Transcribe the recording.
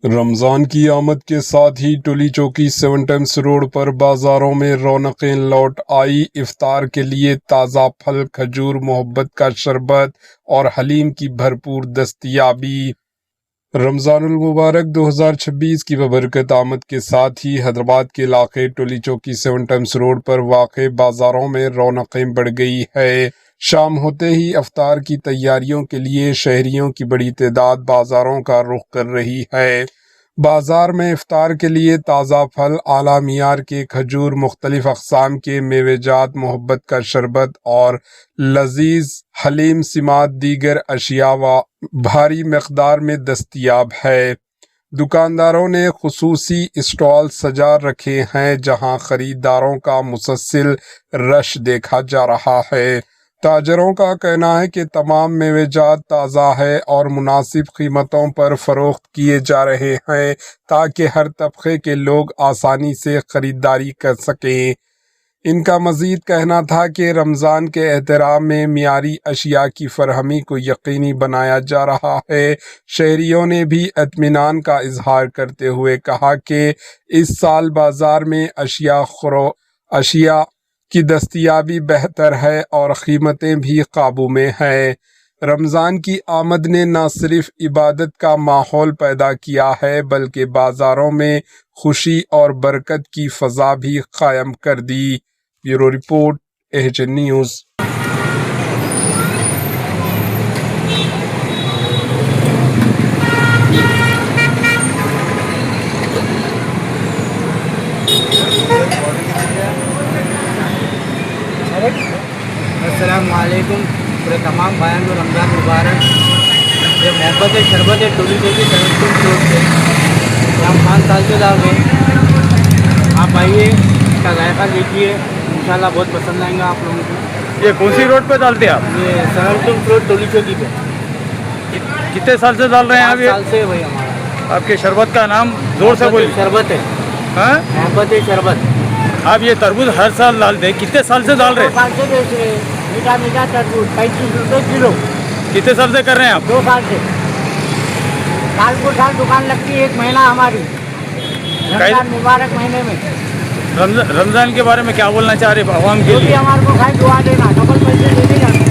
رمضان کی آمد کے ساتھ ہی ٹولی چوکی 7 ٹائمز روڈ پر بازاروں میں رونقیں لوٹ آئی۔ افطار کے لیے تازہ پھل، کھجور، محبت کا شربت اور حلیم کی بھرپور دستیابی۔ رمضان المبارک 2026 کی ببرکت آمد کے ساتھ ہی حیدرآباد کے علاقے ٹولی چوکی 7 ٹائمز روڈ پر واقع بازاروں میں رونقیں بڑھ گئی ہے۔ شام ہوتے ہی افطار کی تیاریوں کے لیے شہریوں کی بڑی تعداد بازاروں کا رخ کر رہی ہے۔ بازار میں افطار کے لیے تازہ پھل، اعلیٰ معیار کے کھجور، مختلف اقسام کے میوہ جات، محبت کا شربت اور لذیذ حلیم سمیت دیگر اشیاء بھاری مقدار میں دستیاب ہے۔ دکانداروں نے خصوصی اسٹال سجا رکھے ہیں جہاں خریداروں کا مسلسل رش دیکھا جا رہا ہے۔ تاجروں کا کہنا ہے کہ تمام میوہ جات تازہ ہے اور مناسب قیمتوں پر فروخت کیے جا رہے ہیں تاکہ ہر طبقے کے لوگ آسانی سے خریداری کر سکیں۔ ان کا مزید کہنا تھا کہ رمضان کے احترام میں معیاری اشیاء کی فراہمی کو یقینی بنایا جا رہا ہے۔ شہریوں نے بھی اطمینان کا اظہار کرتے ہوئے کہا کہ اس سال بازار میں اشیاء کی دستیابی بہتر ہے اور قیمتیں بھی قابو میں ہیں۔ رمضان کی آمد نے نہ صرف عبادت کا ماحول پیدا کیا ہے بلکہ بازاروں میں خوشی اور برکت کی فضا بھی قائم کر دی۔ Bureau report, AHN news. السلام علیکم پورے تمام بھائیوں کو رمضان مبارک۔ یہ محبت شربت ہے ٹولی چوکی 7 روڈ سے، ہم 5 سال سے ڈال رہے ہیں۔ آپ آئیے، اس کا ذائقہ لیجیے، انشاءاللہ بہت پسند آئیں گا آپ لوگوں کو۔ یہ کون سی روڈ پہ ڈالتے ہیں آپ؟ یہ 7 روڈ ٹولی چوکی پہ۔ کتنے سال سے ڈال رہے ہیں آپ؟ 5 سال سے بھائی ہمارا۔ آپ کے شربت کا نام زور سے بولیے۔ شربت ہے، ہاں، محبت شربت۔ آپ یہ تربوز ہر سال ڈالتے ہیں، کتنے سال سے ڈال رہے ہیں؟ 2 سال سے بیچ رہے ہیں، میٹھا میٹھا تربوز 35 روپے کلو۔ کتنے سال سے کر رہے ہیں آپ؟ 2 سال سے۔ سال کو سال دکان لگتی ہے، 1 مہینہ ہماری رمضان مبارک مہینے میں۔ رمضان کے بارے میں کیا بولنا چاہ رہے ہیں عوام کے جو بھی لیے؟ ہمارے کو کھائے دعا دینا، ڈبل پیسے دینے جانا۔